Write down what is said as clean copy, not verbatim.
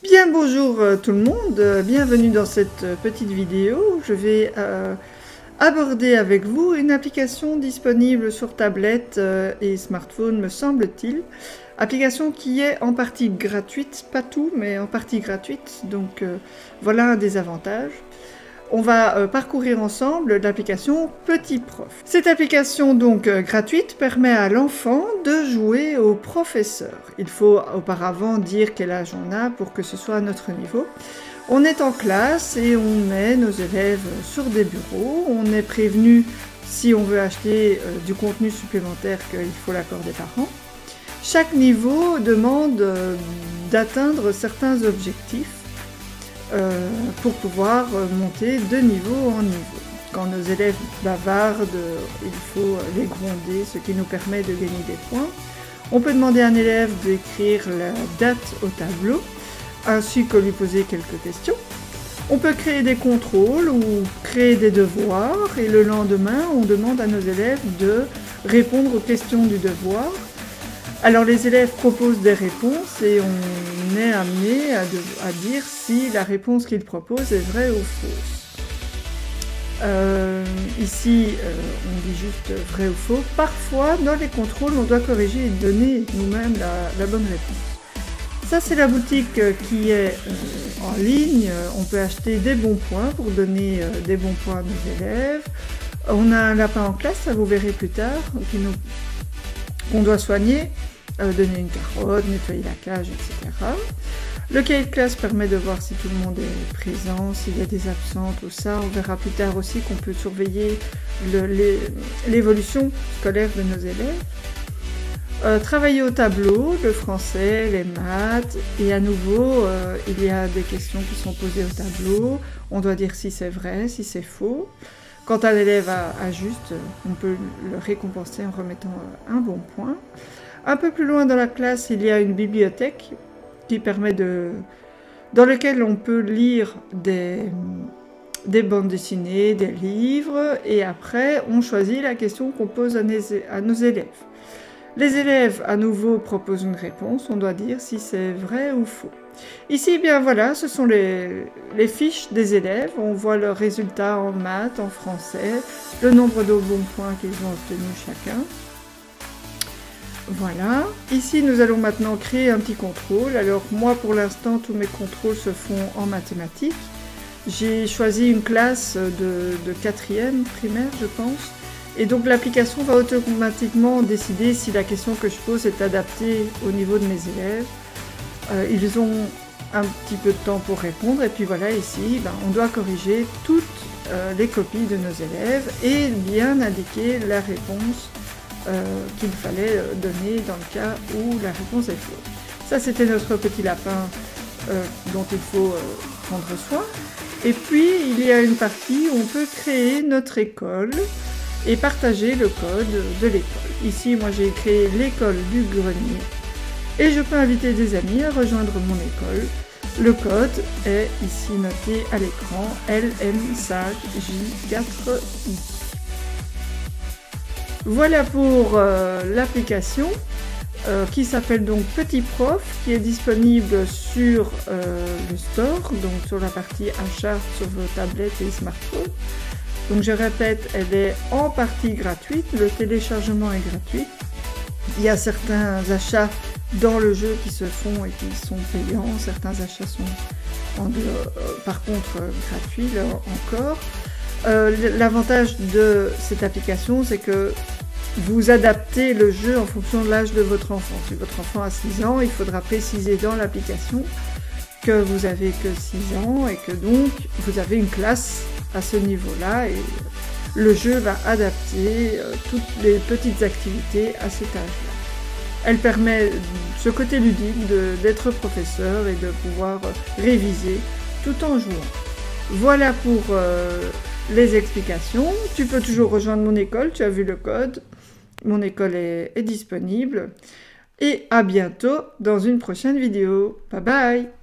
Bien bonjour tout le monde, bienvenue dans cette petite vidéo. Je vais aborder avec vous une application disponible sur tablette et smartphone me semble-t-il. Application qui est en partie gratuite, pas tout mais en partie gratuite, donc voilà un des avantages. On va parcourir ensemble l'application Petit Prof. Cette application donc gratuite permet à l'enfant de jouer au professeur. Il faut auparavant dire quel âge on a pour que ce soit à notre niveau. On est en classe et on met nos élèves sur des bureaux. On est prévenu si on veut acheter du contenu supplémentaire qu'il faut l'accord des parents. Chaque niveau demande d'atteindre certains objectifs. Pour pouvoir monter de niveau en niveau. Quand nos élèves bavardent, il faut les gronder, ce qui nous permet de gagner des points. On peut demander à un élève d'écrire la date au tableau, ainsi que lui poser quelques questions. On peut créer des contrôles ou créer des devoirs, et le lendemain, on demande à nos élèves de répondre aux questions du devoir. Alors les élèves proposent des réponses et on est amené à dire si la réponse qu'ils proposent est vraie ou fausse. Ici, on dit juste vrai ou faux. Parfois, dans les contrôles, on doit corriger et donner nous-mêmes la bonne réponse. Ça, c'est la boutique qui est en ligne. On peut acheter des bons points pour donner des bons points à nos élèves. On a un lapin en classe, ça vous verrez plus tard, qu'on doit soigner, donner une carotte, nettoyer la cage, etc. Le cahier de classe permet de voir si tout le monde est présent, s'il y a des absents, tout ça. On verra plus tard aussi qu'on peut surveiller l'évolution scolaire de nos élèves. Travailler au tableau, le français, les maths, et à nouveau, il y a des questions qui sont posées au tableau. On doit dire si c'est vrai, si c'est faux. Quand un élève ajuste, on peut le récompenser en remettant un bon point. Un peu plus loin dans la classe, il y a une bibliothèque qui permet dans laquelle on peut lire des bandes dessinées, des livres, et après on choisit la question qu'on pose à nos élèves. Les élèves à nouveau proposent une réponse, on doit dire si c'est vrai ou faux. Ici, bien voilà, ce sont les fiches des élèves, on voit leurs résultats en maths, en français, le nombre de bons points qu'ils ont obtenus chacun. Voilà, ici nous allons maintenant créer un petit contrôle. Alors moi pour l'instant tous mes contrôles se font en mathématiques. J'ai choisi une classe de 4e primaire je pense. Et donc l'application va automatiquement décider si la question que je pose est adaptée au niveau de mes élèves. Ils ont un petit peu de temps pour répondre et puis voilà ici on doit corriger toutes les copies de nos élèves et bien indiquer la réponse qu'il fallait donner dans le cas où la réponse est fausse. Ça c'était notre petit lapin dont il faut prendre soin. Et puis il y a une partie où on peut créer notre école et partager le code de l'école. Ici moi j'ai créé l'école du grenier et je peux inviter des amis à rejoindre mon école. Le code est ici noté à l'écran LM5J4I. Voilà pour l'application qui s'appelle donc Petit Prof, qui est disponible sur le store, donc sur la partie achat sur vos tablettes et smartphones. Donc je répète, elle est en partie gratuite, le téléchargement est gratuit. Il y a certains achats dans le jeu qui se font et qui sont payants, certains achats sont par contre gratuits là encore. L'avantage de cette application, c'est que vous adaptez le jeu en fonction de l'âge de votre enfant. Si votre enfant a 6 ans, il faudra préciser dans l'application que vous avez que 6 ans et que donc vous avez une classe à ce niveau-là et le jeu va adapter toutes les petites activités à cet âge-là. Elle permet ce côté ludique d'être professeur et de pouvoir réviser tout en jouant. Voilà pour les explications. Tu peux toujours rejoindre mon école, tu as vu le code. Mon école est disponible. Et à bientôt dans une prochaine vidéo. Bye bye!